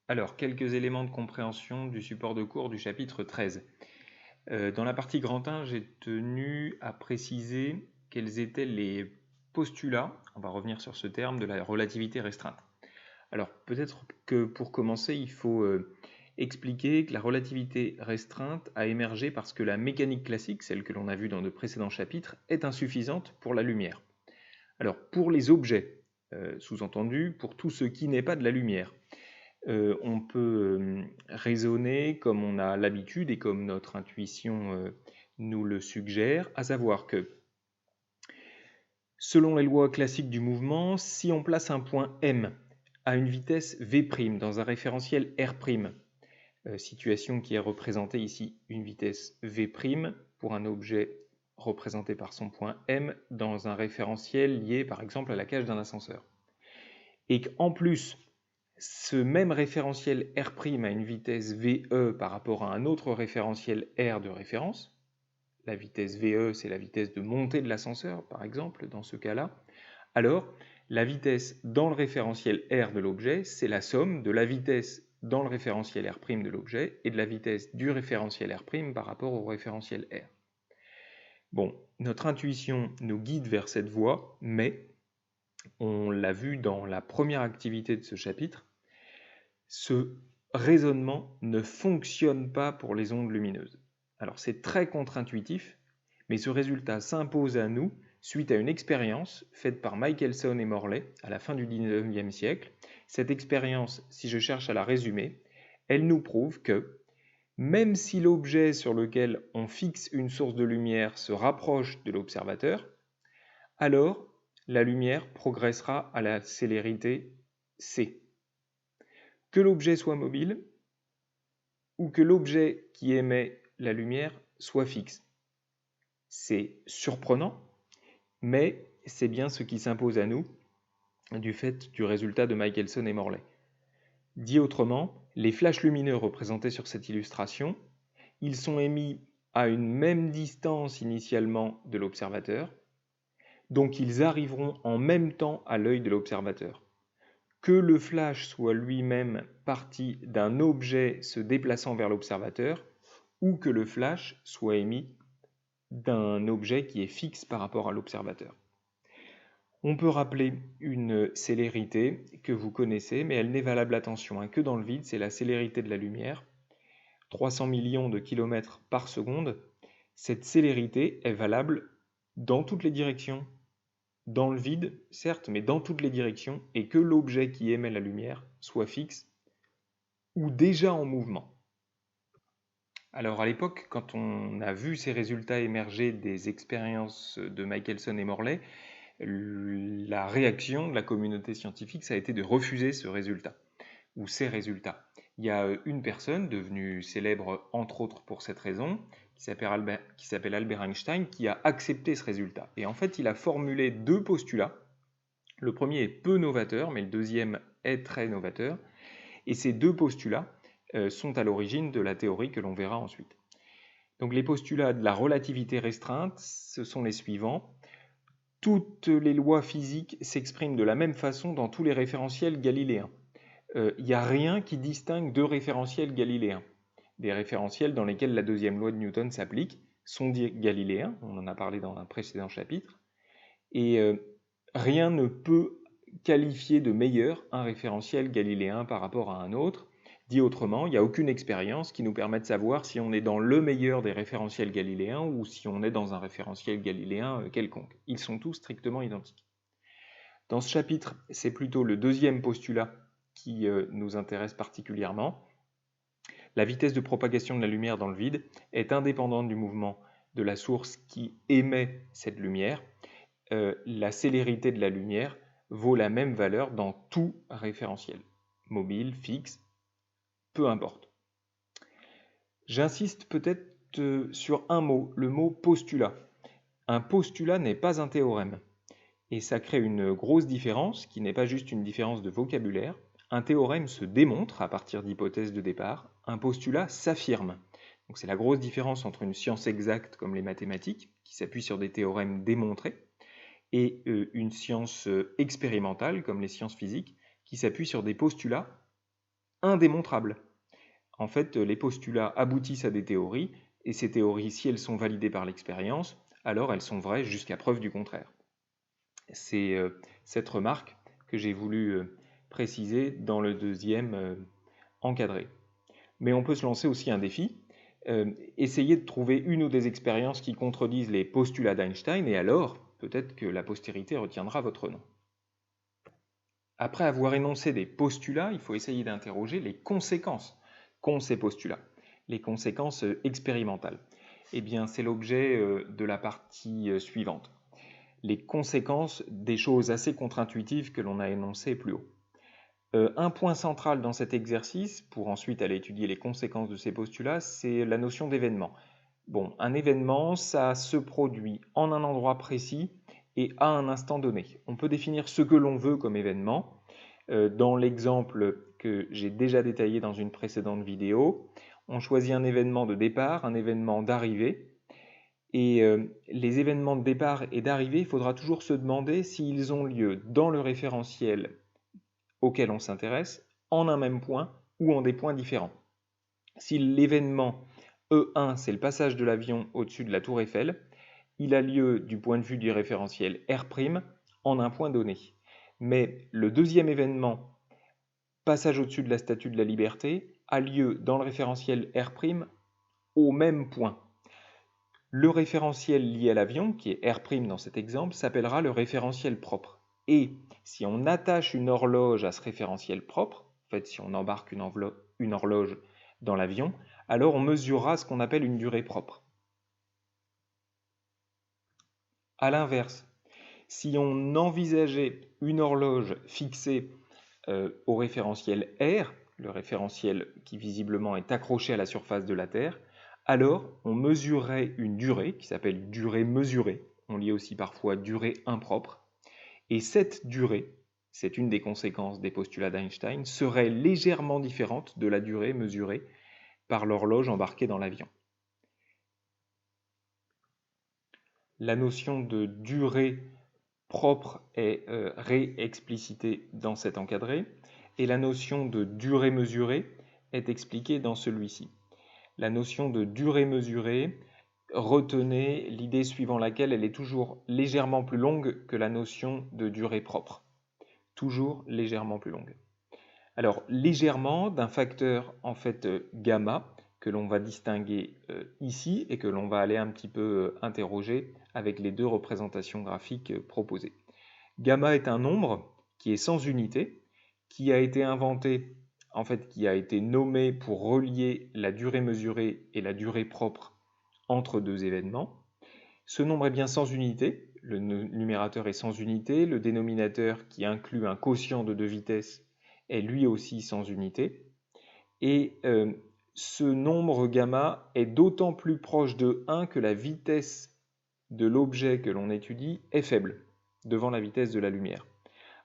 Alors, quelques éléments de compréhension du support de cours du chapitre 13. Dans la partie grand 1, j'ai tenu à préciser quels étaient les postulats, on va revenir sur ce terme, de la relativité restreinte. Alors, peut-être que pour commencer, il faut expliquer que la relativité restreinte a émergé parce que la mécanique classique, celle que l'on a vue dans de précédents chapitres, est insuffisante pour la lumière. Alors, pour les objets, sous-entendu, pour tout ce qui n'est pas de la lumière, on peut raisonner comme on a l'habitude et comme notre intuition nous le suggère, à savoir que, selon les lois classiques du mouvement, si on place un point M à une vitesse v' dans un référentiel R', situation qui est représentée ici, une vitesse v' pour un objet représenté par son point M dans un référentiel lié par exemple à la cage d'un ascenseur, et qu'en plus ce même référentiel R' a une vitesse VE par rapport à un autre référentiel R de référence. La vitesse VE, c'est la vitesse de montée de l'ascenseur, par exemple, dans ce cas-là. Alors, la vitesse dans le référentiel R de l'objet, c'est la somme de la vitesse dans le référentiel R' de l'objet et de la vitesse du référentiel R' par rapport au référentiel R. Bon, notre intuition nous guide vers cette voie, mais on l'a vu dans la première activité de ce chapitre, ce raisonnement ne fonctionne pas pour les ondes lumineuses. Alors c'est très contre-intuitif, mais ce résultat s'impose à nous suite à une expérience faite par Michelson et Morley à la fin du XIXe siècle. Cette expérience, si je cherche à la résumer, elle nous prouve que même si l'objet sur lequel on fixe une source de lumière se rapproche de l'observateur, alors la lumière progressera à la célérité c. Que l'objet soit mobile ou que l'objet qui émet la lumière soit fixe. C'est surprenant, mais c'est bien ce qui s'impose à nous du fait du résultat de Michelson et Morley. Dit autrement, les flashs lumineux représentés sur cette illustration, ils sont émis à une même distance initialement de l'observateur, donc ils arriveront en même temps à l'œil de l'observateur. Que le flash soit lui-même parti d'un objet se déplaçant vers l'observateur, ou que le flash soit émis d'un objet qui est fixe par rapport à l'observateur. On peut rappeler une célérité que vous connaissez, mais elle n'est valable, attention, que dans le vide, c'est la célérité de la lumière, 300 millions de kilomètres par seconde. Cette célérité est valable dans toutes les directions. Dans le vide, certes, mais dans toutes les directions, et que l'objet qui émet la lumière soit fixe ou déjà en mouvement. Alors à l'époque, quand on a vu ces résultats émerger des expériences de Michelson et Morley, la réaction de la communauté scientifique, ça a été de refuser ce résultat, ou ces résultats. Il y a une personne devenue célèbre entre autres pour cette raison, qui s'appelle Albert Einstein, qui a accepté ce résultat. Et en fait, il a formulé deux postulats. Le premier est peu novateur, mais le deuxième est très novateur. Et ces deux postulats sont à l'origine de la théorie que l'on verra ensuite. Donc les postulats de la relativité restreinte, ce sont les suivants. Toutes les lois physiques s'expriment de la même façon dans tous les référentiels galiléens. Il n'y a rien qui distingue deux référentiels galiléens. Des référentiels dans lesquels la deuxième loi de Newton s'applique sont dits galiléens, on en a parlé dans un précédent chapitre, et rien ne peut qualifier de meilleur un référentiel galiléen par rapport à un autre. Dit autrement, il n'y a aucune expérience qui nous permet de savoir si on est dans le meilleur des référentiels galiléens ou si on est dans un référentiel galiléen quelconque. Ils sont tous strictement identiques. Dans ce chapitre, c'est plutôt le deuxième postulat qui nous intéresse particulièrement. La vitesse de propagation de la lumière dans le vide est indépendante du mouvement de la source qui émet cette lumière. La célérité de la lumière vaut la même valeur dans tout référentiel, mobile, fixe, peu importe. J'insiste peut-être sur un mot, le mot postulat. Un postulat n'est pas un théorème. Et ça crée une grosse différence, qui n'est pas juste une différence de vocabulaire. Un théorème se démontre à partir d'hypothèses de départ, un postulat s'affirme. Donc c'est la grosse différence entre une science exacte comme les mathématiques, qui s'appuie sur des théorèmes démontrés, et une science expérimentale comme les sciences physiques, qui s'appuie sur des postulats indémontrables. En fait, les postulats aboutissent à des théories, et ces théories, si elles sont validées par l'expérience, alors elles sont vraies jusqu'à preuve du contraire. C'est cette remarque que j'ai voulu préciser dans le deuxième encadré. Mais on peut se lancer aussi un défi, essayer de trouver une ou des expériences qui contredisent les postulats d'Einstein, et alors peut-être que la postérité retiendra votre nom. Après avoir énoncé des postulats, il faut essayer d'interroger les conséquences qu'ont ces postulats, les conséquences expérimentales. Eh bien, c'est l'objet de la partie suivante. Les conséquences des choses assez contre-intuitives que l'on a énoncées plus haut. Un point central dans cet exercice, pour ensuite aller étudier les conséquences de ces postulats, c'est la notion d'événement. Bon, un événement, ça se produit en un endroit précis et à un instant donné. On peut définir ce que l'on veut comme événement. Dans l'exemple que j'ai déjà détaillé dans une précédente vidéo, on choisit un événement de départ, un événement d'arrivée. Et les événements de départ et d'arrivée, il faudra toujours se demander s'ils ont lieu dans le référentiel auquel on s'intéresse, en un même point ou en des points différents. Si l'événement E1, c'est le passage de l'avion au-dessus de la tour Eiffel, il a lieu du point de vue du référentiel R' en un point donné. Mais le deuxième événement, passage au-dessus de la Statue de la Liberté, a lieu dans le référentiel R' au même point. Le référentiel lié à l'avion, qui est R' dans cet exemple, s'appellera le référentiel propre. Et si on attache une horloge à ce référentiel propre, en fait si on embarque une horloge dans l'avion, alors on mesurera ce qu'on appelle une durée propre. A l'inverse, si on envisageait une horloge fixée au référentiel R, le référentiel qui visiblement est accroché à la surface de la Terre, alors on mesurerait une durée qui s'appelle durée mesurée, on lit aussi parfois durée impropre, et cette durée, c'est une des conséquences des postulats d'Einstein, serait légèrement différente de la durée mesurée par l'horloge embarquée dans l'avion. La notion de durée propre est réexplicitée dans cet encadré, et la notion de durée mesurée est expliquée dans celui-ci. La notion de durée mesurée, retenez l'idée suivant laquelle elle est toujours légèrement plus longue que la notion de durée propre. Toujours légèrement plus longue. Alors, légèrement d'un facteur en fait gamma que l'on va distinguer ici et que l'on va aller un petit peu interroger avec les deux représentations graphiques proposées. Gamma est un nombre qui est sans unité, qui a été inventé, en fait, qui a été nommé pour relier la durée mesurée et la durée propre entre deux événements. Ce nombre est bien sans unité, le numérateur est sans unité, le dénominateur qui inclut un quotient de deux vitesses est lui aussi sans unité, et ce nombre gamma est d'autant plus proche de 1 que la vitesse de l'objet que l'on étudie est faible, devant la vitesse de la lumière.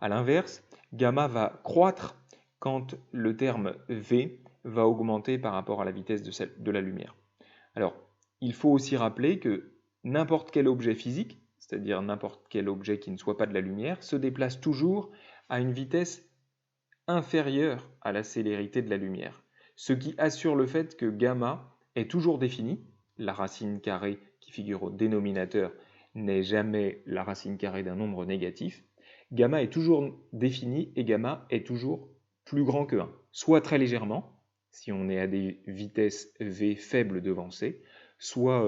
A l'inverse, gamma va croître quand le terme v va augmenter par rapport à la vitesse de la lumière. Alors, il faut aussi rappeler que n'importe quel objet physique, c'est-à-dire n'importe quel objet qui ne soit pas de la lumière, se déplace toujours à une vitesse inférieure à la célérité de la lumière, ce qui assure le fait que gamma est toujours défini, la racine carrée qui figure au dénominateur n'est jamais la racine carrée d'un nombre négatif, gamma est toujours défini et gamma est toujours plus grand que 1, soit très légèrement, si on est à des vitesses v faibles devant c, soit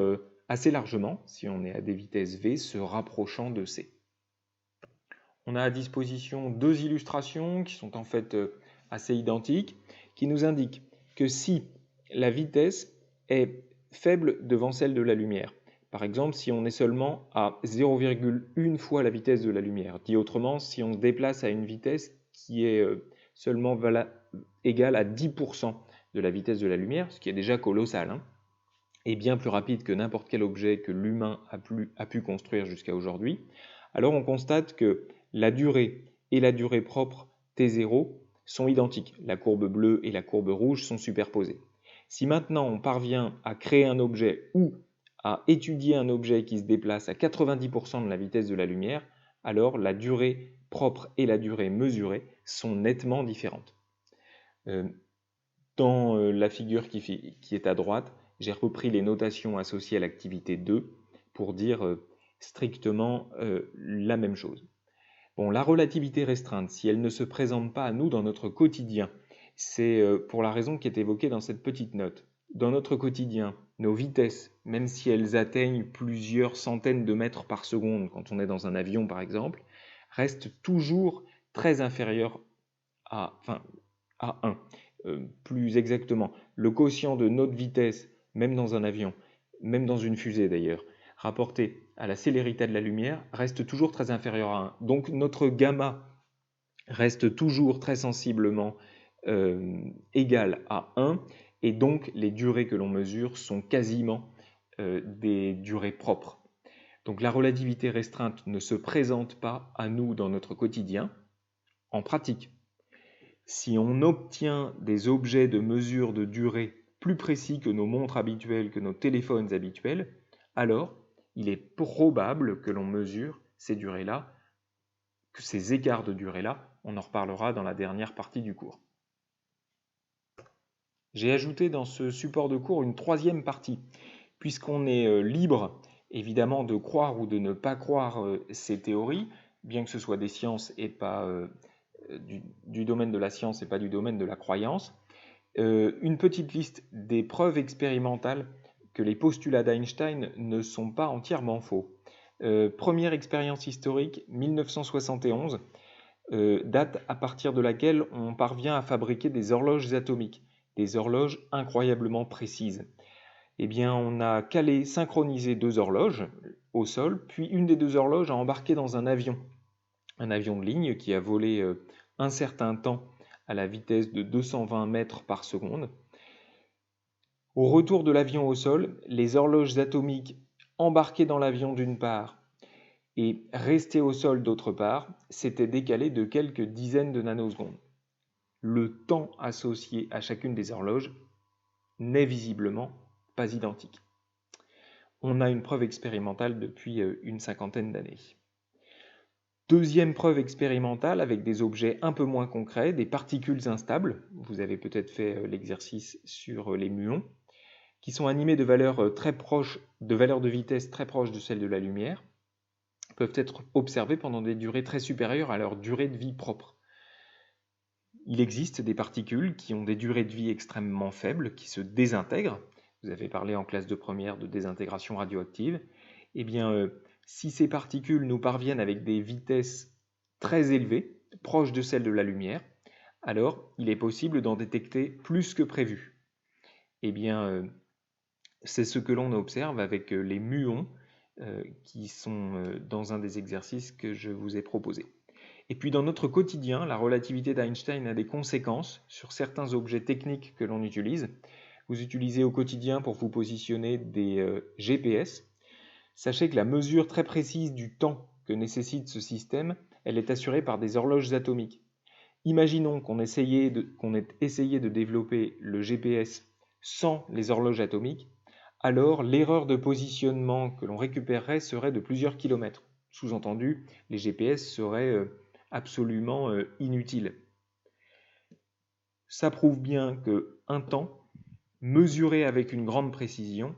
assez largement, si on est à des vitesses v se rapprochant de c. On a à disposition deux illustrations qui sont en fait assez identiques, qui nous indiquent que si la vitesse est faible devant celle de la lumière, par exemple si on est seulement à 0,1 fois la vitesse de la lumière, dit autrement si on se déplace à une vitesse qui est seulement égale à 10% de la vitesse de la lumière, ce qui est déjà colossal, hein, et bien plus rapide que n'importe quel objet que l'humain a pu construire jusqu'à aujourd'hui, alors on constate que la durée et la durée propre T0 sont identiques. La courbe bleue et la courbe rouge sont superposées. Si maintenant on parvient à créer un objet ou à étudier un objet qui se déplace à 90% de la vitesse de la lumière, alors la durée propre et la durée mesurée sont nettement différentes. Dans la figure qui est à droite, j'ai repris les notations associées à l'activité 2 pour dire strictement la même chose. Bon, la relativité restreinte, si elle ne se présente pas à nous dans notre quotidien, c'est pour la raison qui est évoquée dans cette petite note. Dans notre quotidien, nos vitesses, même si elles atteignent plusieurs centaines de mètres par seconde, quand on est dans un avion par exemple, restent toujours très inférieures à 1. Plus exactement, le quotient de notre vitesse, même dans un avion, même dans une fusée d'ailleurs, rapporté à la célérité de la lumière, reste toujours très inférieur à 1. Donc notre gamma reste toujours très sensiblement égal à 1, et donc les durées que l'on mesure sont quasiment des durées propres. Donc la relativité restreinte ne se présente pas à nous dans notre quotidien, en pratique. Si on obtient des objets de mesure de durée plus précis que nos montres habituelles, que nos téléphones habituels, alors il est probable que l'on mesure ces durées-là, que ces écarts de durée-là, on en reparlera dans la dernière partie du cours. J'ai ajouté dans ce support de cours une troisième partie, puisqu'on est libre évidemment de croire ou de ne pas croire ces théories, bien que ce soit des sciences et pas du domaine de la science et pas du domaine de la croyance. Une petite liste des preuves expérimentales que les postulats d'Einstein ne sont pas entièrement faux. Première expérience historique, 1971, date à partir de laquelle on parvient à fabriquer des horloges atomiques, des horloges incroyablement précises. Eh bien, on a synchronisé 2 horloges au sol, puis une des 2 horloges a embarqué dans un avion de ligne qui a volé un certain temps à la vitesse de 220 mètres par seconde. Au retour de l'avion au sol, les horloges atomiques embarquées dans l'avion d'une part et restées au sol d'autre part s'étaient décalées de quelques dizaines de nanosecondes. Le temps associé à chacune des horloges n'est visiblement pas identique. On a une preuve expérimentale depuis une cinquantaine d'années. Deuxième preuve expérimentale avec des objets un peu moins concrets, des particules instables. Vous avez peut-être fait l'exercice sur les muons, qui sont animés de valeurs très proches, de valeurs de vitesse très proches de celles de la lumière, peuvent être observés pendant des durées très supérieures à leur durée de vie propre. Il existe des particules qui ont des durées de vie extrêmement faibles, qui se désintègrent. Vous avez parlé en classe de première de désintégration radioactive. Eh bien, si ces particules nous parviennent avec des vitesses très élevées, proches de celles de la lumière, alors il est possible d'en détecter plus que prévu. Eh bien, c'est ce que l'on observe avec les muons qui sont dans un des exercices que je vous ai proposés. Et puis dans notre quotidien, la relativité d'Einstein a des conséquences sur certains objets techniques que l'on utilise. Vous utilisez au quotidien pour vous positionner des GPS. Sachez que la mesure très précise du temps que nécessite ce système, elle est assurée par des horloges atomiques. Imaginons qu'on ait essayé de développer le GPS sans les horloges atomiques, alors l'erreur de positionnement que l'on récupérerait serait de plusieurs kilomètres. Sous-entendu, les GPS seraient absolument inutiles. Ça prouve bien qu'un temps, mesuré avec une grande précision,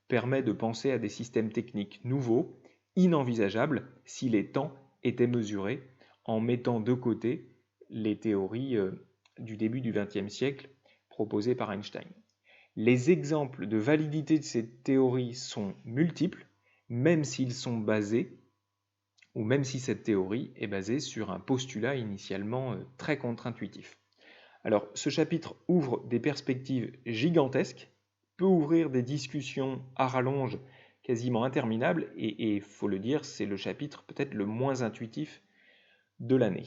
permet de penser à des systèmes techniques nouveaux, inenvisageables si les temps étaient mesurés en mettant de côté les théories du début du XXe siècle proposées par Einstein. Les exemples de validité de ces théories sont multiples, même s'ils sont basés, ou même si cette théorie est basée sur un postulat initialement très contre-intuitif. Alors, ce chapitre ouvre des perspectives gigantesques, peut ouvrir des discussions à rallonge quasiment interminables, et faut le dire, c'est le chapitre peut-être le moins intuitif de l'année.